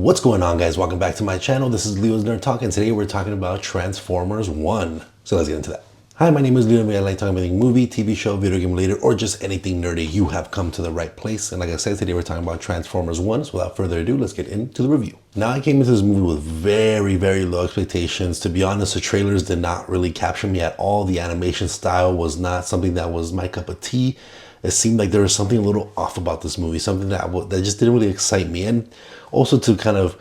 What's going on, guys? Welcome back to my channel. This is Leo's Nerd Talk, and today we're talking about Transformers 1. So let's get into that. Hi, my name is Leo, and I like talking about anything movie, TV show, video game related, or just anything nerdy. You have come to the right place. And like I said, today we're talking about Transformers 1. So without further ado, let's get into the review. Now, I came into this movie with very, very low expectations. To be honest, the trailers did not really capture me at all. The animation style was not something that was my cup of tea. It seemed like there was something a little off about this movie, something that just didn't really excite me. And also to kind of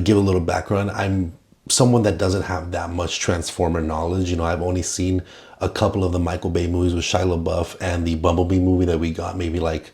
give a little background, I'm someone that doesn't have that much Transformer knowledge. You know, I've only seen a couple of the Michael Bay movies with Shia LaBeouf and the Bumblebee movie that we got maybe like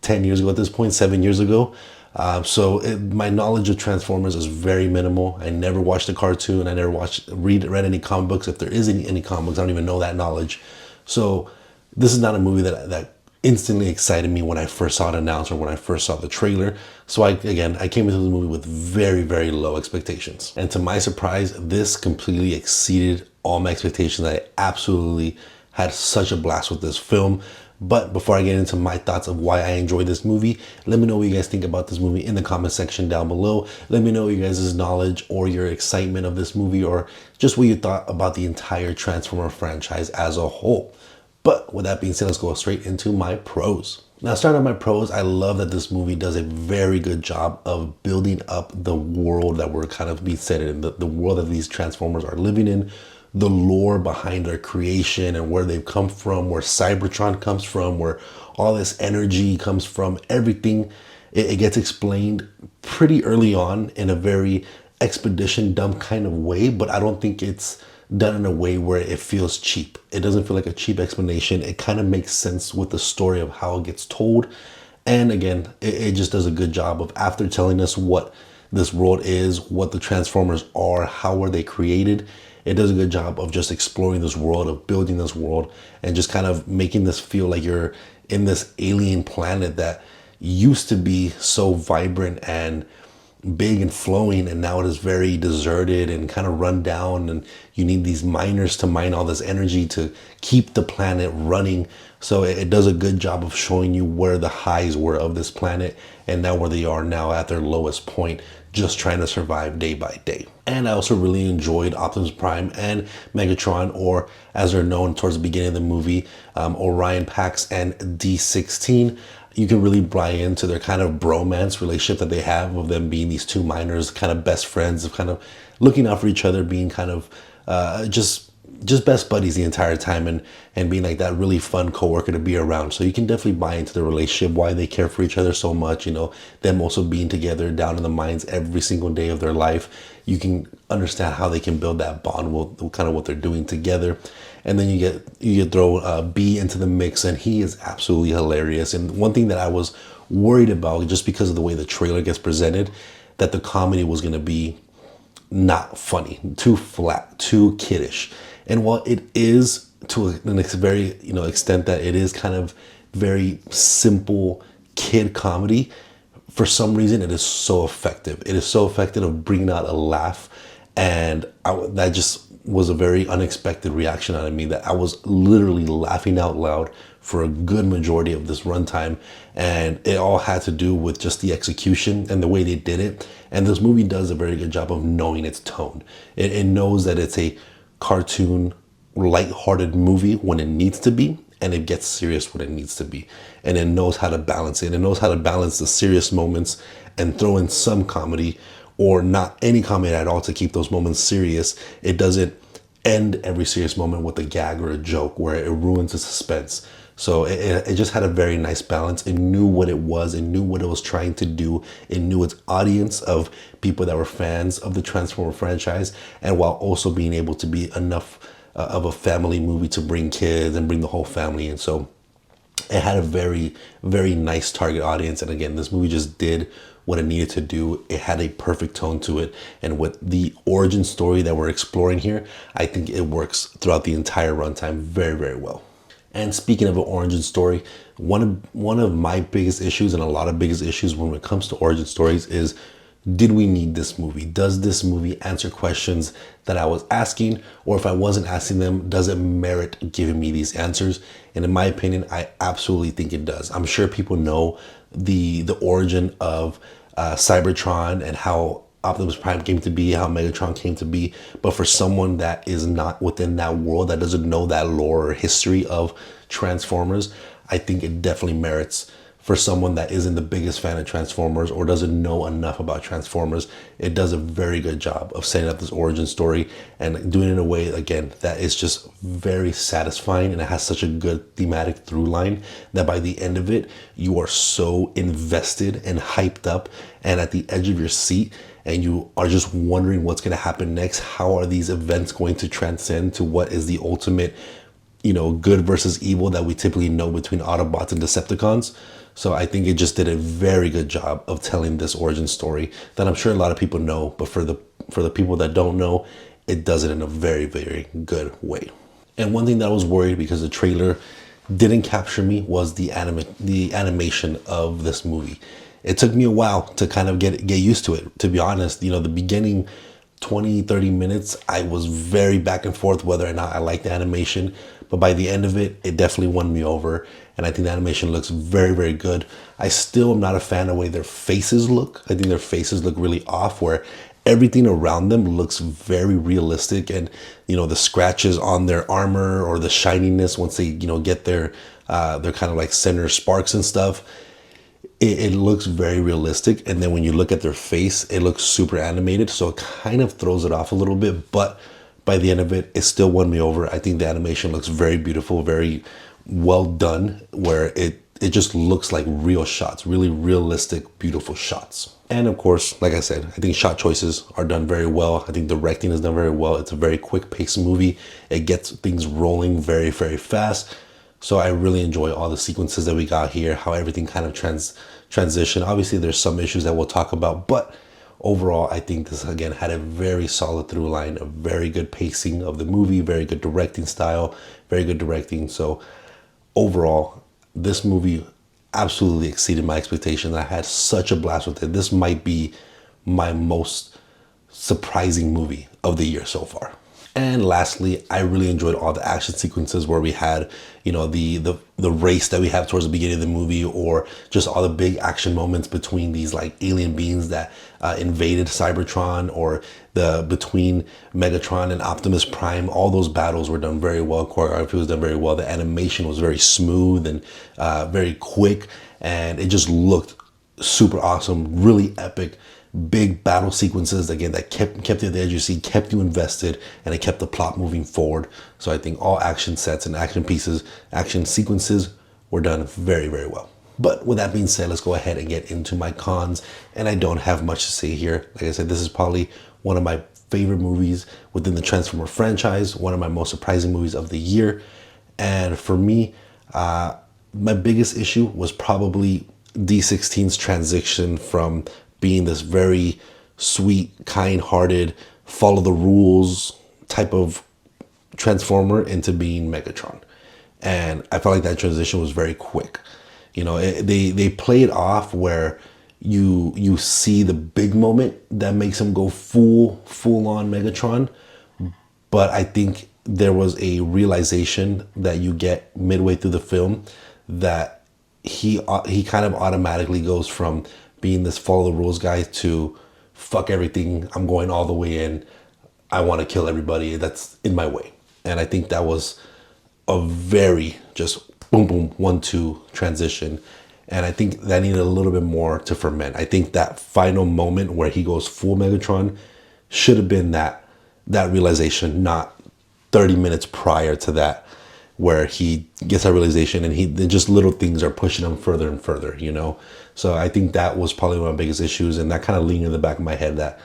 10 years ago at this point, 7 years ago. My knowledge of Transformers is very minimal. I never watched a cartoon. I never read any comic books. If there is any comic books, I don't even know that knowledge. So this is not a movie that instantly excited me when I first saw it announced or when I first saw the trailer. So I came into the movie with very, very low expectations. And to my surprise, this completely exceeded all my expectations. I absolutely had such a blast with this film. But before I get into my thoughts of why I enjoyed this movie, let me know what you guys think about this movie in the comment section down below. Let me know you guys' knowledge or your excitement of this movie, or just what you thought about the entire Transformer franchise as a whole. But with that being said, let's go straight into my pros. Now, starting on my pros, I love that this movie does a very good job of building up the world that we're kind of being set in, the world that these Transformers are living in, the lore behind their creation and where they've come from, where Cybertron comes from, where all this energy comes from, everything. It gets explained pretty early on in a very expedition dumb kind of way, but I don't think it's done in a way where it feels cheap. It doesn't feel like a cheap explanation. It kind of makes sense with the story of how it gets told. And again, it just does a good job of, after telling us what this world is, what the Transformers are, how were they created, it does a good job of just exploring this world, of building this world, and just kind of making this feel like you're in this alien planet that used to be so vibrant and big and flowing, and now it is very deserted and kind of run down, and you need these miners to mine all this energy to keep the planet running. So it does a good job of showing you where the highs were of this planet and now where they are now at their lowest point, just trying to survive day by day. And I also really enjoyed Optimus Prime and Megatron, or as they're known towards the beginning of the movie, Orion Pax and D16. You can really buy into their kind of bromance relationship that they have, of them being these two miners, kind of best friends, of kind of looking out for each other, being kind of just best buddies the entire time, and being like that really fun coworker to be around. So you can definitely buy into the relationship, why they care for each other so much, you know, them also being together down in the mines every single day of their life. You can understand how they can build that bond with kind of what they're doing together. And then you throw B into the mix, and he is absolutely hilarious. And one thing that I was worried about, just because of the way the trailer gets presented, that the comedy was going to be not funny, too flat, too kiddish. And while it is to a very extent that it is kind of very simple kid comedy, for some reason it is so effective. It is so effective of bringing out a laugh, and that just was a very unexpected reaction out of me, that I was literally laughing out loud for a good majority of this runtime. And it all had to do with just the execution and the way they did it. And this movie does a very good job of knowing its tone. It knows that it's a cartoon, lighthearted movie when it needs to be, and it gets serious when it needs to be. And it knows how to balance it. It knows how to balance the serious moments and throw in some comedy, or not any comedy at all, to keep those moments serious. It doesn't end every serious moment with a gag or a joke where it ruins the suspense. So it just had a very nice balance. It knew what it was. It knew what it was trying to do. It knew its audience of people that were fans of the Transformer franchise, and while also being able to be enough of a family movie to bring kids and bring the whole family in. So it had a very, very nice target audience. And again, this movie just did what it needed to do. It had a perfect tone to it. And with the origin story that we're exploring here, I think it works throughout the entire runtime very, very well. And speaking of an origin story, one of my biggest issues, and a lot of biggest issues when it comes to origin stories, is, did we need this movie? Does this movie answer questions that I was asking? Or if I wasn't asking them, does it merit giving me these answers? And in my opinion, I absolutely think it does. I'm sure people know the origin of Cybertron and how Optimus Prime came to be, how Megatron came to be. But for someone that is not within that world, that doesn't know that lore or history of Transformers, I think it definitely merits. For someone that isn't the biggest fan of Transformers or doesn't know enough about Transformers, it does a very good job of setting up this origin story and doing it in a way, again, that is just very satisfying, and it has such a good thematic through line that by the end of it, you are so invested and hyped up and at the edge of your seat, and you are just wondering what's going to happen next. How are these events going to transcend to what is the ultimate, good versus evil that we typically know between Autobots and Decepticons? So I think it just did a very good job of telling this origin story that I'm sure a lot of people know, but for the people that don't know, it does it in a very, very good way. And one thing that I was worried because the trailer didn't capture me was the animation of this movie. It took me a while to kind of get used to it. To be honest, the beginning 20-30 minutes, I was very back and forth whether or not I liked the animation, but by the end of it, it definitely won me over, and I think the animation looks very, very good. I still am not a fan of the way their faces look. I think their faces look really off, where everything around them looks very realistic, and the scratches on their armor or the shininess once they get their kind of like center sparks and stuff, it looks very realistic. And then when you look at their face, it looks super animated, so it kind of throws it off a little bit. But by the end of it, it still won me over. I think the animation looks very beautiful, very well done, where it just looks like real shots, really realistic, beautiful shots. And of course, like I said, I think shot choices are done very well. I think directing is done very well. It's a very quick paced movie. It gets things rolling very, very fast. So I really enjoy all the sequences that we got here, how everything kind of transition. Obviously, there's some issues that we'll talk about, but overall, I think this, again, had a very solid through line, a very good pacing of the movie, very good directing style, very good directing. So overall, this movie absolutely exceeded my expectations. I had such a blast with it. This might be my most surprising movie of the year so far. And lastly, I really enjoyed all the action sequences where we had, the race that we have towards the beginning of the movie, or just all the big action moments between these like alien beings that invaded Cybertron, or between Megatron and Optimus Prime. All those battles were done very well. Choreography was done very well. The animation was very smooth and very quick, and it just looked super awesome, really epic. Big battle sequences, again, that kept you at the edge of your seat, kept you invested, and it kept the plot moving forward. So I think all action sets and action pieces, action sequences were done very, very well. But with that being said, let's go ahead and get into my cons. And I don't have much to say here. Like I said, this is probably one of my favorite movies within the Transformer franchise, one of my most surprising movies of the year. And for me, my biggest issue was probably D16's transition from being this very sweet, kind-hearted, follow the rules type of Transformer into being Megatron. And I felt like that transition was very quick. They play it off where you see the big moment that makes him go full on Megatron. But I think there was a realization that you get midway through the film that he kind of automatically goes from being this follow the rules guy to fuck everything, I'm going all the way in, I want to kill everybody that's in my way. And I think that was a very just boom, boom, 1-2 transition. And I think that needed a little bit more to ferment. I think that final moment where he goes full Megatron should have been that realization, not 30 minutes prior to that, where he gets that realization and just little things are pushing him further and further, So I think that was probably one of my biggest issues, and that kind of leaned in the back of my head that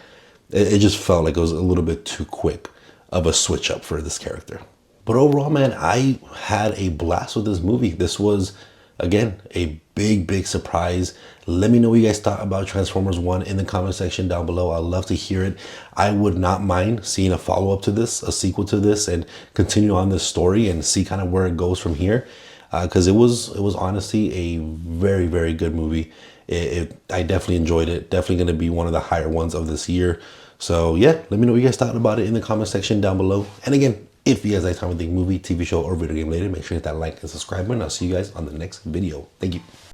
it just felt like it was a little bit too quick of a switch up for this character. But overall, man, I had a blast with this movie. This was, again, a big surprise. Let me know what you guys thought about Transformers 1 in the comment section down below. I'd love to hear it. I would not mind seeing a follow-up to this, a sequel to this, and continue on this story and see kind of where it goes from here. Because it was honestly a very good movie. I definitely enjoyed it. Definitely going to be one of the higher ones of this year. So yeah, let me know what you guys thought about it in the comment section down below. And again, if you guys like talking about movie, TV show, or video game related, make sure to hit that like and subscribe button. I'll see you guys on the next video. Thank you.